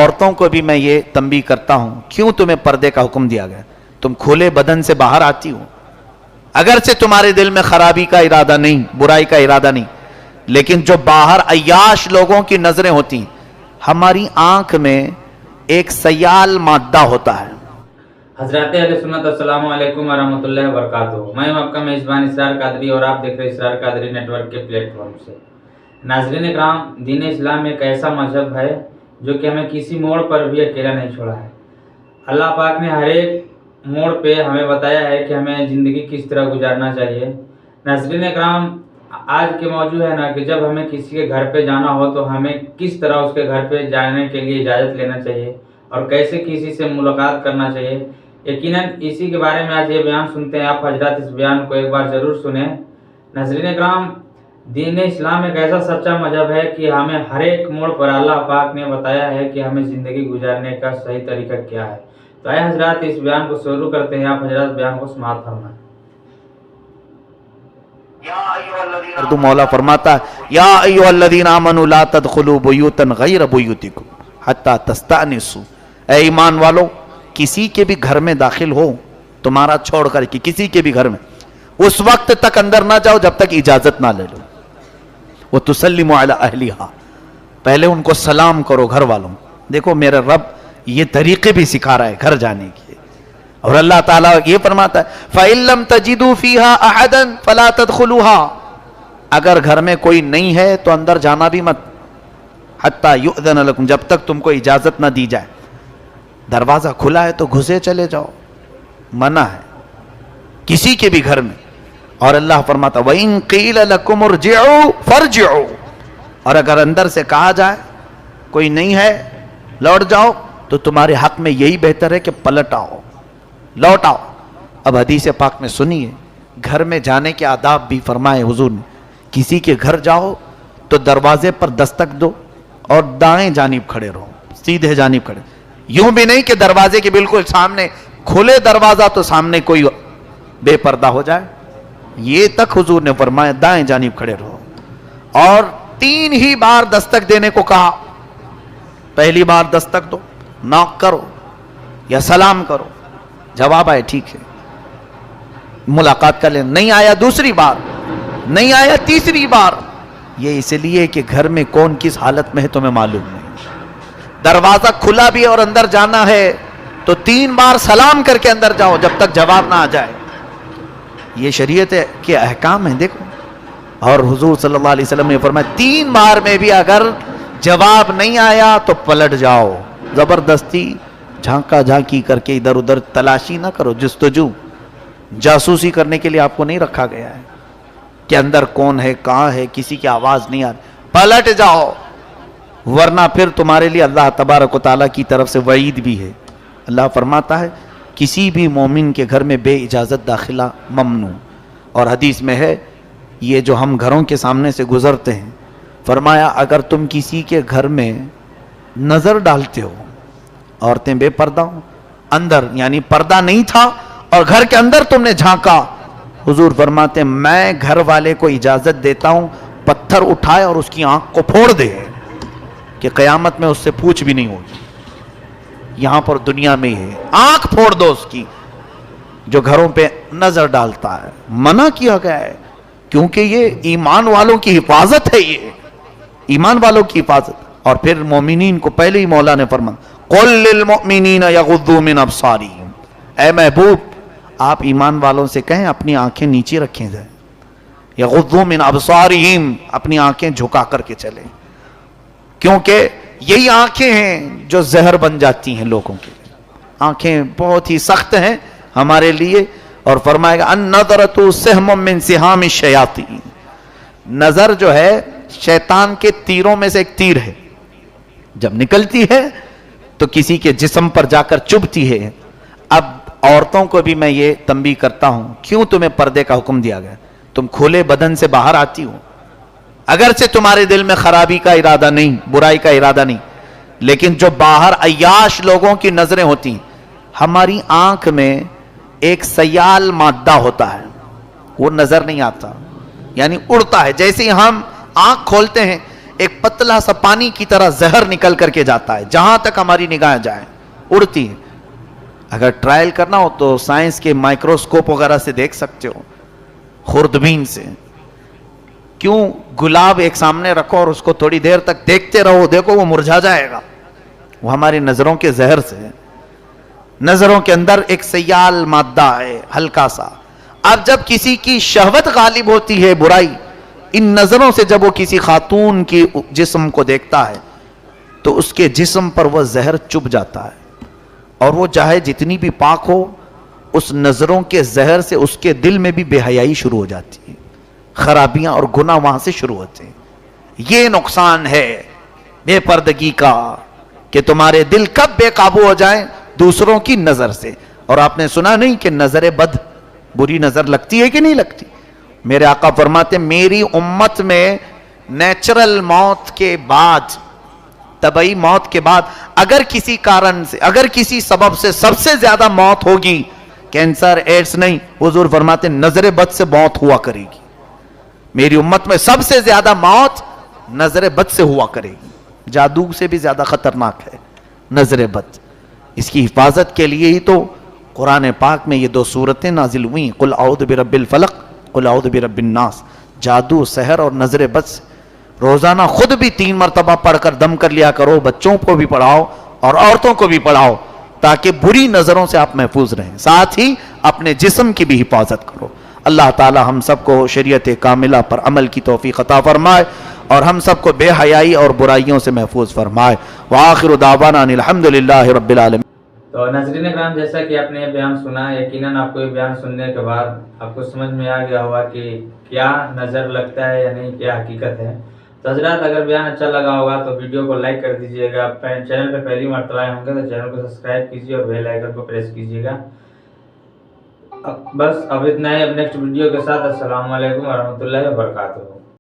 عورتوں کو بھی میں یہ تنبیہ کرتا ہوں، کیوں تمہیں پردے کا حکم دیا گیا؟ تم کھلے بدن سے باہر آتی ہو، اگرچہ تمہارے دل میں خرابی کا ارادہ نہیں، برائی کا ارادہ نہیں، لیکن جو باہر عیاش لوگوں کی نظریں ہوتی ہیں، ہماری آنکھ میں ایک سیال مادہ ہوتا ہے۔ حضرات اہل سنت السلام علیکم ورحمۃ اللہ وبرکاتہ۔ میں ہوں آپ کا میزبان اسرار قادری اور آپ دیکھ رہے اسرار قادری نیٹ ورک کے پلیٹ فارم سے۔ ناظرین اکرام، دین اسلام ایک ایسا مذہب ہے جو کہ ہمیں کسی موڑ پر بھی اکیلا نہیں چھوڑا ہے۔ اللہ پاک نے ہر ایک موڑ پہ ہمیں بتایا ہے کہ ہمیں زندگی کس طرح گزارنا چاہیے۔ ناظرین اکرام، آج کے موضوع ہے نا کہ جب ہمیں کسی کے گھر پہ جانا ہو تو ہمیں کس طرح اس کے گھر پہ جانے کے لیے اجازت لینا چاہیے اور کیسے کسی سے ملاقات کرنا چاہیے۔ یقیناً اسی کے بارے میں آج یہ بیان سنتے ہیں۔ آپ حضرات اس بیان کو ایک بار ضرور سنیں۔ ناظرین اکرام، دین اسلام ایک ایسا سچا مذہب ہے کہ ہمیں ہر ایک موڑ پر اللہ پاک نے بتایا ہے کہ ہمیں زندگی گزارنے کا صحیح طریقہ کیا ہے۔ تو آئے حضرات اس بیان کو شروع کرتے ہیں۔ آپ حضرات بیان کو سماعت فرمائیں۔ اردو مولا فرماتا ہے، یا ایھا الذین آمنوا لا تدخلوا بیوتا غیر بیوتکم حتی تستأنسوا۔ اے ایمان والو، کسی کے بھی گھر میں داخل ہو، تمہارا چھوڑ کر کہ کسی کے بھی گھر میں، اس وقت تک اندر نہ جاؤ جب تک اجازت نہ لے لو۔ وَتُسَلِّمُوا عَلَىٰ أَهْلِهَا، پہلے ان کو سلام کرو گھر والوں۔ دیکھو میرا رب یہ طریقے بھی سکھا رہا ہے گھر جانے کے، اور اللہ تعالیٰ یہ فرماتا ہے فَإِن لَمْ تَجِدُوا فِيهَا أَحَدًا فَلَا تَدْخُلُوهَا، اگر گھر میں کوئی نہیں ہے تو اندر جانا بھی مت، حَتَّى يُؤْذَنَ لَكُمْ، جب تک تم کو اجازت نہ دی جائے۔ دروازہ کھلا ہے تو گھسے چلے جاؤ، منع ہے کسی کے بھی گھر میں۔ اور اللہ فرماتا وَإِن قِيلَ لَكُمُ ارْجِعُوا فَارْجِعُوا، اور اگر اندر سے کہا جائے کوئی نہیں ہے لوٹ جاؤ، تو تمہارے حق میں یہی بہتر ہے کہ پلٹ آؤ، لوٹ آؤ۔ اب حدیث پاک میں سنیے، گھر میں جانے کے آداب بھی فرمائے حضور نے۔ کسی کے گھر جاؤ تو دروازے پر دستک دو اور دائیں جانب کھڑے رہو، سیدھے جانب کھڑے، یوں بھی نہیں کہ دروازے کے بالکل سامنے کھلے دروازہ تو سامنے کوئی بے پردہ ہو جائے، یہ تک حضور نے فرمایا دائیں جانب کھڑے رہو۔ اور 3 ہی بار دستک دینے کو کہا۔ پہلی بار دستک دو، ناک کرو یا سلام کرو، جواب آئے ٹھیک ہے ملاقات کر لیں، نہیں آیا دوسری بار، نہیں آیا تیسری بار، یہ اس لیے کہ گھر میں کون کس حالت میں ہے تمہیں معلوم نہیں۔ دروازہ کھلا بھی اور اندر جانا ہے تو 3 بار سلام کر کے اندر جاؤ جب تک جواب نہ آ جائے۔ یہ شریعت کے احکام ہیں دیکھو۔ اور حضور صلی اللہ علیہ وسلم نے فرمایا 3 بار میں بھی اگر جواب نہیں آیا تو پلٹ جاؤ، زبردستی جھانکا جھانکی کر کے ادھر ادھر تلاشی نہ کرو، جستجو جاسوسی کرنے کے لیے آپ کو نہیں رکھا گیا ہے کہ اندر کون ہے کہاں ہے، کسی کی آواز نہیں آ رہی، پلٹ جاؤ، ورنہ پھر تمہارے لیے اللہ تبارک و تعالیٰ کی طرف سے وعید بھی ہے۔ اللہ فرماتا ہے کسی بھی مومن کے گھر میں بے اجازت داخلہ ممنوع۔ اور حدیث میں ہے یہ جو ہم گھروں کے سامنے سے گزرتے ہیں، فرمایا اگر تم کسی کے گھر میں نظر ڈالتے ہو، عورتیں بے پردہ ہوں، اندر یعنی پردہ نہیں تھا اور گھر کے اندر تم نے جھانکا، حضور فرماتے ہیں میں گھر والے کو اجازت دیتا ہوں پتھر اٹھائے اور اس کی آنکھ کو پھوڑ دے، کہ قیامت میں اس سے پوچھ بھی نہیں ہوگی۔ یہاں پر دنیا میں ہے آنکھ پھوڑ دو اس کی جو گھروں پہ نظر ڈالتا ہے، منع کیا گیا ہے کیونکہ یہ ایمان والوں کی حفاظت ہے، یہ ایمان والوں کی حفاظت۔ اور پھر مومنین کو پہلے ہی مولا نے فرمایا قُل لِّلْمُؤْمِنِينَ يَغُضُّوا مِنْ أَبْصَارِهِمْ، اے محبوب آپ ایمان والوں سے کہیں اپنی آنکھیں نیچے رکھیں جائیں، يَغُضُّوا مِنْ أَبْصَارِهِمْ، اپنی آنکھیں جھکا کر کے چلیں، کیونکہ یہی آنکھیں ہیں جو زہر بن جاتی ہیں لوگوں کے لیے۔ آنکھیں بہت ہی سخت ہیں ہمارے لیے، اور فرمائے گا النظرۃ سہم من سہام الشیاطین، نظر جو ہے شیطان کے تیروں میں سے ایک تیر ہے، جب نکلتی ہے تو کسی کے جسم پر جا کر چبھتی ہے۔ اب عورتوں کو بھی میں یہ تنبیہ کرتا ہوں، کیوں تمہیں پردے کا حکم دیا گیا؟ تم کھلے بدن سے باہر آتی ہو، اگرچہ تمہارے دل میں خرابی کا ارادہ نہیں، برائی کا ارادہ نہیں، لیکن جو باہر عیاش لوگوں کی نظریں ہوتی ہیں، ہماری آنکھ میں ایک سیال مادہ ہوتا ہے، وہ نظر نہیں آتا، یعنی اڑتا ہے۔ جیسے ہی ہم آنکھ کھولتے ہیں ایک پتلا سا پانی کی طرح زہر نکل کر کے جاتا ہے جہاں تک ہماری نگاہیں جائیں، اڑتی ہے۔ اگر ٹرائل کرنا ہو تو سائنس کے مائکروسکوپ وغیرہ سے دیکھ سکتے ہو، خوردبین سے۔ کیوں؟ گلاب ایک سامنے رکھو اور اس کو تھوڑی دیر تک دیکھتے رہو، دیکھو وہ مرجھا جائے گا، وہ ہماری نظروں کے زہر سے ہے۔ نظروں کے اندر ایک سیال مادہ ہے ہلکا سا، اب جب کسی کی شہوت غالب ہوتی ہے، برائی، ان نظروں سے جب وہ کسی خاتون کی جسم کو دیکھتا ہے تو اس کے جسم پر وہ زہر چپ جاتا ہے، اور وہ چاہے جتنی بھی پاک ہو، اس نظروں کے زہر سے اس کے دل میں بھی بے حیائی شروع ہو جاتی ہے، خرابیاں اور گناہ وہاں سے شروع ہوتے ہیں۔ یہ نقصان ہے بے پردگی کا کہ تمہارے دل کب بے قابو ہو جائیں دوسروں کی نظر سے۔ اور آپ نے سنا نہیں کہ نظر بد، بری نظر لگتی ہے کہ نہیں لگتی؟ میرے آقا فرماتے میری امت میں نیچرل موت کے بعد، طبعی موت کے بعد، اگر کسی کارن سے، اگر کسی سبب سے سب سے زیادہ موت ہوگی، کینسر، ایڈز نہیں، حضور فرماتے نظر بد سے موت ہوا کرے گی۔ میری امت میں سب سے زیادہ موت نظر بد سے ہوا کرے گی، جادو سے بھی زیادہ خطرناک ہے نظر بد۔ اس کی حفاظت کے لیے ہی تو قرآن پاک میں یہ دو سورتیں نازل ہوئی، قل اعوذ برب الفلق، قل اعوذ برب الناس۔ جادو، سحر اور نظر بد سے روزانہ خود بھی 3 مرتبہ پڑھ کر دم کر لیا کرو، بچوں کو بھی پڑھاؤ اور عورتوں کو بھی پڑھاؤ، تاکہ بری نظروں سے آپ محفوظ رہیں، ساتھ ہی اپنے جسم کی بھی حفاظت کرو۔ اللہ تعالی ہم سب کو شریعت کاملہ پر عمل کی توفیق عطا فرمائے اور ہم سب کو بے حیائی اور برائیوں سے محفوظ فرمائے۔ وآخر دعوانا ان الحمدللہ رب العالمین۔ تو ناظرین کرام، جیسا کہ آپ نے یہ بیان سنا، یقیناً آپ کو یہ بیان سننے کے بعد آپ کو سمجھ میں آ گیا ہوگا کہ کیا نظر لگتا ہے یا نہیں، کیا حقیقت ہے۔ تو حضرات، اگر بیان اچھا لگا ہوگا تو ویڈیو کو لائک کر دیجئے گا، چینل پہ پہلی مرتبہ آئے ہوں گے تو چینل کو سبسکرائب کیجئے اور بیل آئیکن کو پریس کیجئے گا۔ بس اب اتنا ہے، اب نیکسٹ ویڈیو کے ساتھ۔ السلام علیکم ورحمۃ اللہ وبرکاتہ۔